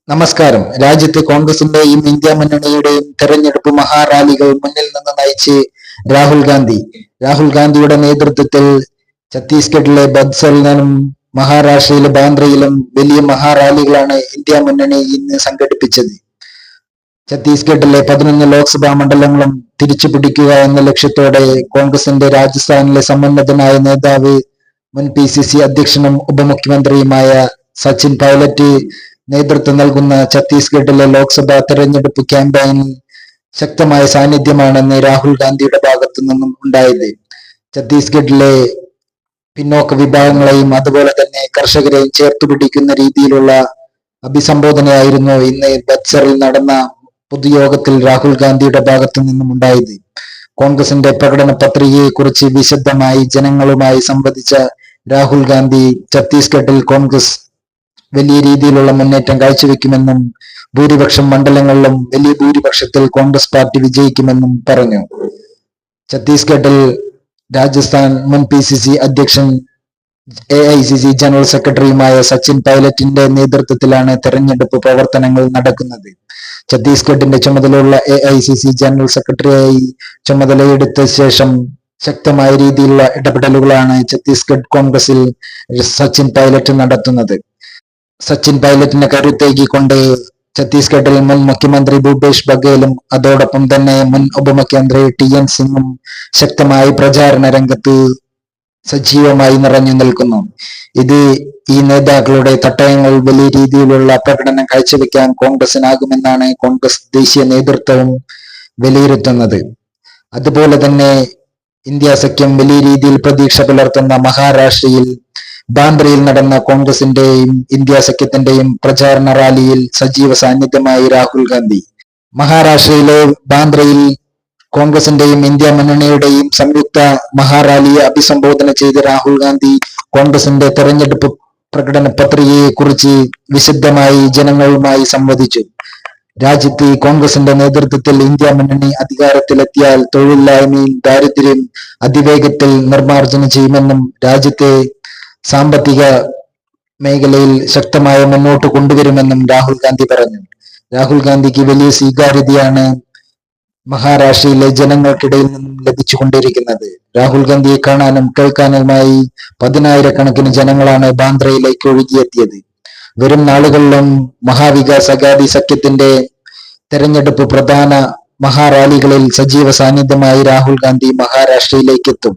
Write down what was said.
നമസ്കാരം. രാജ്യത്ത് കോൺഗ്രസിന്റെയും ഇന്ത്യ മുന്നണിയുടെയും തെരഞ്ഞെടുപ്പ് മഹാറാലികൾ മുന്നിൽ നിന്ന് നയിച്ച് രാഹുൽ ഗാന്ധി. രാഹുൽ ഗാന്ധിയുടെ നേതൃത്വത്തിൽ ഛത്തീസ്ഗഡിലെ ബദ്സറിലും മഹാരാഷ്ട്രയിലെ ബാന്ദ്രയിലും വലിയ മഹാറാലികളാണ് ഇന്ത്യ മുന്നണി ഇന്ന് സംഘടിപ്പിച്ചത്. ഛത്തീസ്ഗഡിലെ 11 ലോക്സഭാ മണ്ഡലങ്ങളും തിരിച്ചുപിടിക്കുക എന്ന ലക്ഷ്യത്തോടെ കോൺഗ്രസിന്റെ രാജസ്ഥാനിലെ സമുന്നതനായ നേതാവ് മുൻ PCC അധ്യക്ഷനും ഉപമുഖ്യമന്ത്രിയുമായ സച്ചിൻ പൈലറ്റ് നേതൃത്വം നൽകുന്ന ഛത്തീസ്ഗഡിലെ ലോക്സഭാ തെരഞ്ഞെടുപ്പ് ക്യാമ്പയിനിൽ ശക്തമായ സാന്നിധ്യമാണെന്ന് രാഹുൽ ഗാന്ധിയുടെ ഭാഗത്തു നിന്നും ഉണ്ടായത്. ഛത്തീസ്ഗഡിലെ പിന്നോക്ക വിഭാഗങ്ങളെയും അതുപോലെ തന്നെ കർഷകരെയും ചേർത്തുപിടിക്കുന്ന രീതിയിലുള്ള അഭിസംബോധനയായിരുന്നു ഇന്ന് ബദ്സറിൽ നടന്ന പൊതുയോഗത്തിൽ രാഹുൽ ഗാന്ധിയുടെ ഭാഗത്തു നിന്നും ഉണ്ടായത്. കോൺഗ്രസിന്റെ പ്രകടന പത്രികയെ കുറിച്ച് വിശദമായി ജനങ്ങളുമായി സംവദിച്ച രാഹുൽ ഗാന്ധി ഛത്തീസ്ഗഡിൽ കോൺഗ്രസ് വലിയ രീതിയിലുള്ള മുന്നേറ്റം കാഴ്ചവെക്കുമെന്നും ഭൂരിപക്ഷം മണ്ഡലങ്ങളിലും വലിയ ഭൂരിപക്ഷത്തിൽ കോൺഗ്രസ് പാർട്ടി വിജയിക്കുമെന്നും പറഞ്ഞു. ഛത്തീസ്ഗഡിൽ രാജസ്ഥാൻ മുൻ PCC അധ്യക്ഷൻ AICC ജനറൽ സെക്രട്ടറിയുമായ സച്ചിൻ പൈലറ്റിന്റെ നേതൃത്വത്തിലാണ് തെരഞ്ഞെടുപ്പ് പ്രവർത്തനങ്ങൾ നടക്കുന്നത്. ഛത്തീസ്ഗഡിന്റെ ചുമതലയുള്ള AICC ജനറൽ സെക്രട്ടറിയായി ചുമതലയെടുത്ത ശേഷം ശക്തമായ രീതിയിലുള്ള ഇടപെടലുകളാണ് ഛത്തീസ്ഗഡ് കോൺഗ്രസിൽ സച്ചിൻ പൈലറ്റ് നടത്തുന്നത്. സച്ചിൻ പൈലറ്റിനെ കരുത്തേക്കിക്കൊണ്ട് ഛത്തീസ്ഗഡിൽ മുൻ മുഖ്യമന്ത്രി ഭൂപേഷ് ബഘേലും അതോടൊപ്പം തന്നെ മുൻ ഉപമുഖ്യമന്ത്രി TN സിംഗും ശക്തമായി പ്രചാരണ രംഗത്ത് സജീവമായി നിറഞ്ഞു നിൽക്കുന്നു. ഈ നേതാക്കളുടെ തട്ടയങ്ങൾ വലിയ രീതിയിലുള്ള പ്രകടനം കാഴ്ചവെക്കാൻ കോൺഗ്രസിനാകുമെന്നാണ് കോൺഗ്രസ് ദേശീയ നേതൃത്വവും വിലയിരുത്തുന്നത്. അതുപോലെ തന്നെ ഇന്ത്യ സഖ്യം വലിയ രീതിയിൽ പ്രതീക്ഷ പുലർത്തുന്ന മഹാരാഷ്ട്രയിൽ ബാന്ദ്രയിൽ നടന്ന കോൺഗ്രസിന്റെയും ഇന്ത്യ സഖ്യത്തിന്റെയും പ്രചാരണ റാലിയിൽ സജീവ സാന്നിധ്യമായി രാഹുൽ ഗാന്ധി. മഹാരാഷ്ട്രയിലെ ബാന്ദ്രയിൽ കോൺഗ്രസിന്റെയും ഇന്ത്യ മുന്നണിയുടെയും സംയുക്ത മഹാറാലിയെ അഭിസംബോധന ചെയ്ത രാഹുൽ ഗാന്ധി കോൺഗ്രസിന്റെ തെരഞ്ഞെടുപ്പ് പ്രകടന പത്രികയെ കുറിച്ച് വിശദമായി ജനങ്ങളുമായി സംവദിച്ചു. രാജ്യത്ത് കോൺഗ്രസിന്റെ നേതൃത്വത്തിൽ ഇന്ത്യ മുന്നണി അധികാരത്തിലെത്തിയാൽ തൊഴിലില്ലായ്മയും ദാരിദ്ര്യം അതിവേഗത്തിൽ നിർമ്മാർജ്ജനം ചെയ്യുമെന്നും രാജ്യത്തെ സാമ്പത്തിക മേഖലയിൽ ശക്തമായ മുന്നോട്ട് കൊണ്ടുവരുമെന്നും രാഹുൽ ഗാന്ധി പറഞ്ഞു. രാഹുൽ ഗാന്ധിക്ക് വലിയ സ്വീകാര്യതയാണ് മഹാരാഷ്ട്രയിലെ ജനങ്ങൾക്കിടയിൽ നിന്നും ലഭിച്ചുകൊണ്ടിരിക്കുന്നത്. രാഹുൽ ഗാന്ധിയെ കാണാനും കേൾക്കാനുമായി 10,000-കണക്കിന് ജനങ്ങളാണ് ബാന്ദ്രയിലേക്ക് ഒഴുകിയെത്തിയത്. വരും നാളുകളിലും മഹാവികാസ് അഘാടി സഖ്യത്തിന്റെ തെരഞ്ഞെടുപ്പ് പ്രധാന മഹാറാലികളിൽ സജീവ സാന്നിധ്യമായി രാഹുൽ ഗാന്ധി മഹാരാഷ്ട്രയിലേക്ക് എത്തും.